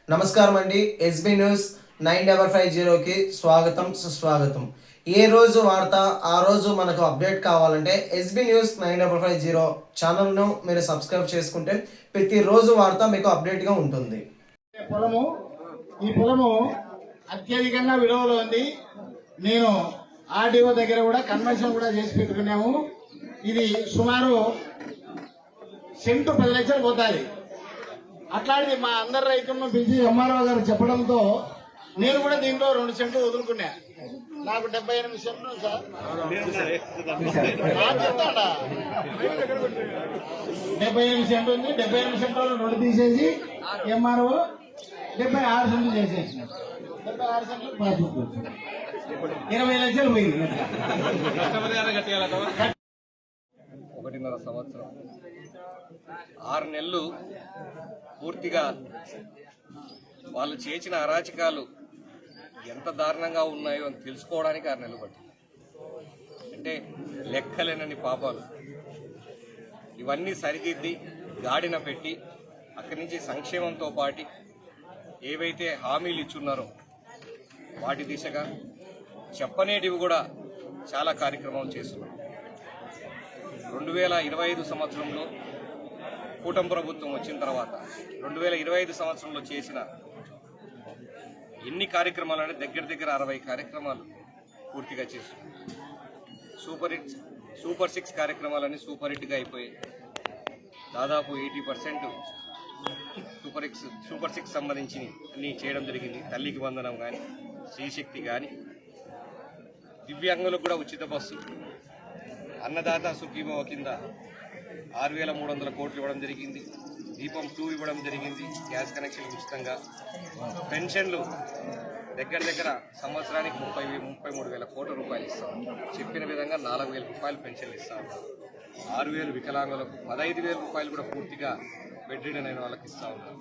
నమస్కారం అండి. SB news 9550కి స్వాగతం సుస్వాగతం. ఏ రోజు వార్త ఆ రోజు మనకు అప్డేట్ కావాలంటే ఎస్బీ న్యూస్ 9550 ఛానల్ను మీరు సబ్స్క్రైబ్ చేసుకుంటే ప్రతిరోజు వార్త మీకు అప్డేట్గా ఉంటుంది. ఈ పొలము అత్యధికంగా విలువలో ఉంది. నేను ఆర్డీఓ దగ్గర కూడా కన్వెన్షన్ కూడా చేసి పెట్టుకున్నాము. ఇది సుమారు సెంటు 10 లక్షలు పోతాయి. అట్లాంటిది మా అందరి రైతులను పిలిచి ఎంఆర్ఓ గారు చెప్పడంతో నేను కూడా దీంట్లో 2 సెంట్లు వదులుకున్నా. నాకు 78 సెంట్లు సార్ చెప్తాడా 78 సెంట్లు ఉంది. 78 సెంట్లు 2 తీసేసి ఎంఆర్ఓ 76 సెంట్లు చేసేసిన 76 సెంట్లు పాస్బుక్ 20 లక్షలు పోయింది. 1.5 సంవత్సరం 6 నెలలు పూర్తిగా వాళ్ళు చేసిన అరాచకాలు ఎంత దారుణంగా ఉన్నాయో అని తెలుసుకోవడానికి 6 నెలలు పట్టింది. అంటే లెక్కలేనని పాపాలు ఇవన్నీ సరిదిద్ది గాడిన పెట్టి అక్కడి నుంచి సంక్షేమంతో పాటు ఏవైతే హామీలు ఇచ్చున్నారో వాటి దిశగా చెప్పనేటివి కూడా చాలా కార్యక్రమం చేస్తున్నారు. 2025 సంవత్సరంలో కూటమి ప్రభుత్వం వచ్చిన తర్వాత 2025 సంవత్సరంలో చేసిన ఎన్ని కార్యక్రమాలు అంటే దగ్గర 60 కార్యక్రమాలు పూర్తిగా చేస్తున్నాం. సూపర్ 6 కార్యక్రమాలన్నీ సూపర్ హిట్గా అయిపోయాయి. దాదాపు 80% సూపర్ 6 సంబంధించి అన్నీ చేయడం జరిగింది. తల్లికి వందనం కానీ, శ్రీశక్తి కానీ, దివ్యాంగులకు కూడా ఉచిత బస్సు, అన్నదాత సుఖీభవ కింద 6,300 కోట్లు ఇవ్వడం జరిగింది. దీపం 2 ఇవ్వడం జరిగింది. గ్యాస్ కనెక్షన్ ఉచితంగా, పెన్షన్లు దగ్గర సంవత్సరానికి 33,000 కోట్ల రూపాయలు ఇస్తాం. చెప్పిన విధంగా 4,000 రూపాయలు పెన్షన్లు ఇస్తాం. 6,000 వికలాంగులకు, 15,000 రూపాయలు కూడా పూర్తిగా బెడ్ రిడన్ అయిన వాళ్ళకి ఇస్తా ఉన్నాం.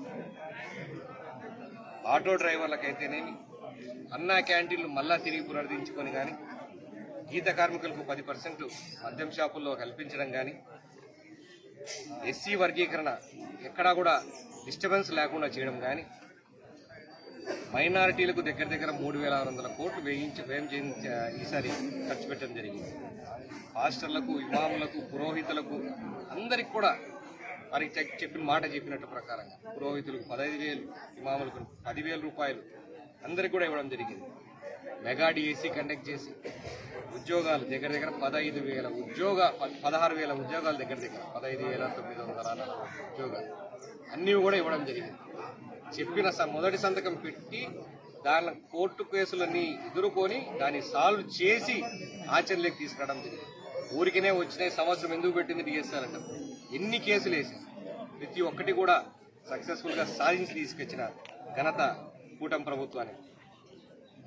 ఆటో డ్రైవర్లకైతేనేమి అన్నా క్యాంటీన్లు మళ్ళా తిరిగి పునరుద్ధరించుకొని కానీ, గీత కార్మికులకు 10% మద్యం షాపుల్లో కల్పించడం కానీ, ఎస్సీ వర్గీకరణ ఎక్కడా కూడా డిస్టర్బెన్స్ లేకుండా చేయడం కానీ, మైనారిటీలకు దగ్గర 3,600 కోట్లు వ్యయం ఈసారి ఖర్చు పెట్టడం జరిగింది. పాస్టర్లకు, ఇమాములకు, పురోహితులకు అందరికి కూడా వారికి చెప్పిన మాట చెప్పినట్టు ప్రకారంగా పురోహితులకు 15,000, ఇమాములకు 10,000 రూపాయలు అందరికి కూడా ఇవ్వడం జరిగింది. మెగా డిఎస్సి కండక్ట్ చేసి ఉద్యోగాలు దగ్గర 15,000 16,000 ఉద్యోగాలు దగ్గర 15,940 ఉద్యోగాలు అన్నీ కూడా ఇవ్వడం జరిగింది. చెప్పిన మొదటి సంతకం పెట్టి దాని కోర్టు కేసులన్నీ ఎదుర్కొని దాన్ని సాల్వ్ చేసి ఆచరణలోకి తీసుకురావడం జరిగింది. ఊరికినే వచ్చినాయి, సంవత్సరం ఎందుకు పెట్టింది డిఎస్ఆర్ అంటే ఎన్ని కేసులు వేసి ప్రతి ఒక్కటి కూడా సక్సెస్ఫుల్గా సాధించి తీసుకొచ్చిన ఘనత కూటమి ప్రభుత్వానికి.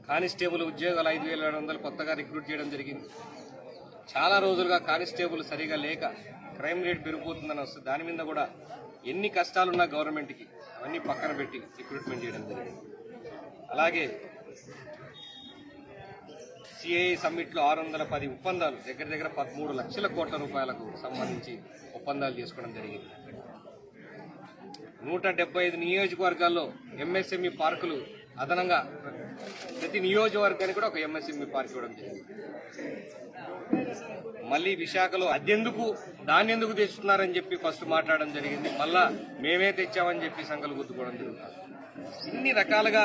కానిస్టేబుల్ ఉద్యోగాలు 5,700 కొత్తగా రిక్రూట్ చేయడం జరిగింది. చాలా రోజులుగా కానిస్టేబుల్ సరిగా లేక క్రైమ్ రేట్ పెరిగిపోతుందని వస్తుంది. దాని మీద కూడా ఎన్ని కష్టాలున్నా గవర్నమెంట్కి అవన్నీ పక్కన పెట్టి రిక్రూట్మెంట్ చేయడం జరిగింది. అలాగే సిఐఏ సమ్మిట్లో 610 ఒప్పందాలు దగ్గర 13 లక్షల కోట్ల రూపాయలకు సంబంధించి ఒప్పందాలు చేసుకోవడం జరిగింది. 175 నియోజకవర్గాల్లో ఎంఎస్ఎంఈ పార్కులు అదనంగా ప్రతి నియోజకవర్గానికి కూడా ఒక ఎంఎస్ఎంఈ పార్క్ ఇవ్వడం జరిగింది. మళ్ళీ విశాఖలో అదెందుకు దాన్ని ఎందుకు తెచ్చుతున్నారని చెప్పి ఫస్ట్ మాట్లాడడం జరిగింది. మళ్ళా మేమే తెచ్చామని చెప్పి సంకలు గుర్తుకోవడం జరుగుతుంది. ఇన్ని రకాలుగా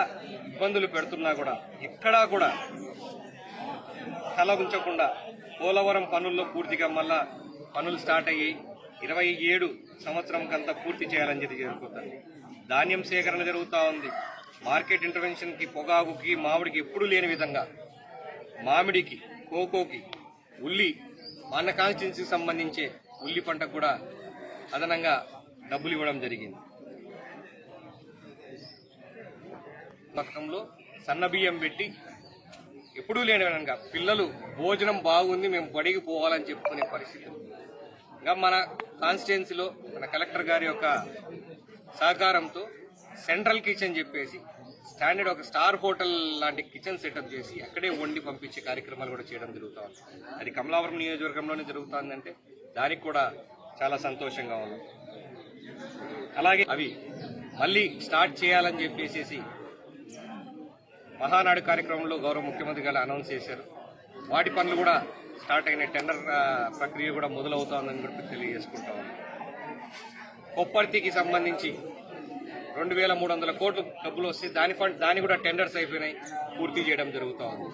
ఇబ్బందులు పెడుతున్నా కూడా ఎక్కడా కూడా తల ఉంచకుండా పోలవరం పనుల్లో పూర్తిగా మళ్ళా పనులు స్టార్ట్ అయ్యాయి. 27 సంవత్సరం కంతా పూర్తి చేయాలని చెప్పి జరుగుతుంది. ధాన్యం సేకరణ జరుగుతూ ఉంది. మార్కెట్ ఇంటర్వెన్షన్కి, పొగాకుకి, మామిడికి ఎప్పుడూ లేని విధంగా మామిడికి, కోకోకి, ఉల్లి మన కాన్స్టిట్యున్సీకి సంబంధించే ఉల్లి పంటకు కూడా అదనంగా డబ్బులు ఇవ్వడం జరిగింది. పథకంలో సన్న బియ్యం పెట్టి ఎప్పుడూ లేని విధంగా పిల్లలు భోజనం బాగుంది మేము బడికి పోవాలని చెప్పుకునే పరిస్థితి. ఇంకా మన కాన్స్టిట్యున్సీలో మన కలెక్టర్ గారి యొక్క సహకారంతో సెంట్రల్ కిచెన్ చెప్పేసి స్టాండర్డ్ ఒక స్టార్ హోటల్ లాంటి కిచెన్ సెటప్ చేసి అక్కడే వండి పంపించే కార్యక్రమాలు కూడా చేయడం జరుగుతూ ఉంది. అది కమలాపురం నియోజకవర్గంలోనే జరుగుతుందంటే దానికి కూడా చాలా సంతోషంగా ఉంది. అలాగే అవి మళ్ళీ స్టార్ట్ చేయాలని చెప్పేసి మహానాడు కార్యక్రమంలో గౌరవ ముఖ్యమంత్రి గారు అనౌన్స్ చేశారు. వాటి పనులు కూడా స్టార్ట్ అయిన టెండర్ ప్రక్రియ కూడా మొదలవుతోందని కూడా తెలియజేసుకుంటా ఉన్నాం. కొప్పర్తికి సంబంధించి 2,300 కోట్లు డబ్బులు వస్తే దాని కూడా టెండర్స్ అయిపోయినాయి, పూర్తి చేయడం జరుగుతూ ఉంది.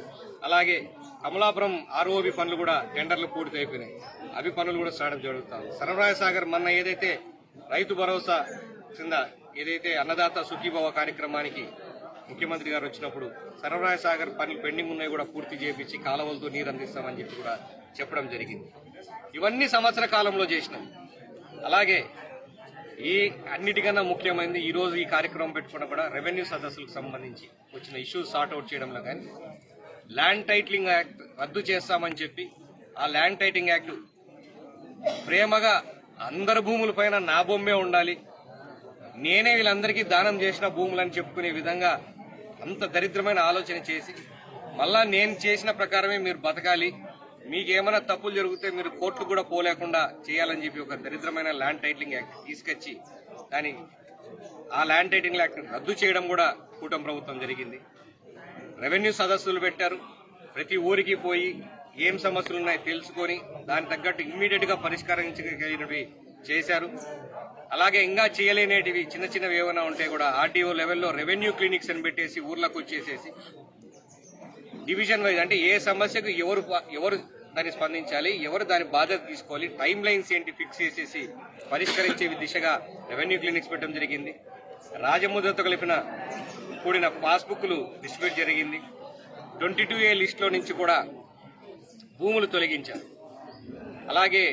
అలాగే కమలాపురం ఆర్ఓబి పనులు కూడా టెండర్లు పూర్తి అయిపోయినాయి, అవి పనులు కూడా స్టార్ట్ జరుగుతూ ఉంది. సరఫరాయ సాగర్ మొన్న ఏదైతే రైతు భరోసా కింద ఏదైతే అన్నదాత సుఖీభవ కార్యక్రమానికి ముఖ్యమంత్రి గారు వచ్చినప్పుడు సరఫరాయ సాగర్ పనులు పెండింగ్ ఉన్నాయి కూడా పూర్తి చేపించి కాలువలతో నీరు అందిస్తామని చెప్పి కూడా చెప్పడం జరిగింది. ఇవన్నీ సంవత్సర కాలంలో చేసినాం. అలాగే ఈ అన్నిటికన్నా ముఖ్యమైనది ఈరోజు ఈ కార్యక్రమం పెట్టుకున్న కూడా రెవెన్యూ సదస్సులకు సంబంధించి వచ్చిన ఇష్యూస్ సార్ట్అవుట్ చేయడంలో కానీ ల్యాండ్ టైటిలింగ్ యాక్ట్ రద్దు చేస్తామని చెప్పి ఆ ల్యాండ్ టైటిలింగ్ యాక్ట్ ప్రేమగా అందరి భూముల పైన నా బొమ్మే ఉండాలి, నేనే వీళ్ళందరికీ దానం చేసిన భూములని చెప్పుకునే విధంగా అంత దరిద్రమైన ఆలోచన చేసి మళ్ళా నేను చేసిన ప్రకారమే మీరు బతకాలి, మీకేమైనా తప్పులు జరిగితే మీరు కోర్టు కూడా పోలేకుండా చేయాలని చెప్పి ఒక దరిద్రమైన ల్యాండ్ టైటిలింగ్ యాక్ట్ తీసుకొచ్చి ఆ ల్యాండ్ టైటిలింగ్ యాక్ట్ రద్దు చేయడం కూడా కూటమి ప్రభుత్వం జరిగింది. రెవెన్యూ సదస్సులు పెట్టారు, ప్రతి ఊరికి పోయి ఏం సమస్యలు ఉన్నాయో తెలుసుకొని దానికి తగ్గట్టు ఇమ్మీడియట్ గా పరిష్కరించగలిగినవి చేశారు. అలాగే ఇంకా చేయలేనేటివి చిన్న చిన్నవి ఏమైనా ఉంటే కూడా ఆర్డీఓ లెవెల్లో రెవెన్యూ క్లినిక్స్ అని పెట్టేసి ఊర్లకు వచ్చేసేసి డివిజన్ వైజ్ అంటే ఏ సమస్యకు ఎవరు దాన్ని స్పందించాలి, ఎవరు దాని బాధ్యత తీసుకోవాలి, టైం లైన్స్ ఏంటి ఫిక్స్ చేసేసి పరిష్కరించే దిశగా రెవెన్యూ క్లినిక్స్ పెట్టడం జరిగింది. రాజముద్రతో కూడిన పాస్బుక్లు డిస్ట్రిబ్యూట్ జరిగింది. 22A లిస్టులో నుంచి కూడా భూములు తొలగించారు. అలాగే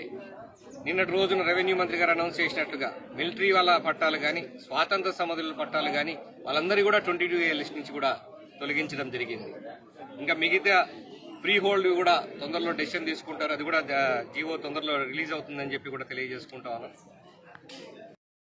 నిన్నటి రోజున రెవెన్యూ మంత్రి గారు అనౌన్స్ చేసినట్లుగా మిలిటరీ వాళ్ళ పట్టాలు కానీ స్వాతంత్ర సమరుల పట్టాలు కానీ వాళ్ళందరూ కూడా 22A లిస్ట్ నుంచి కూడా తొలగించడం జరిగింది. ఇంకా మిగతా ఫ్రీ హోల్డ్ కూడా తొందరలో డెసిషన్ తీసుకుంటారు, అది కూడా జీవో తొందరలో రిలీజ్ అవుతుందని చెప్పి కూడా తెలియజేసుకుంటా ఉన్నాం.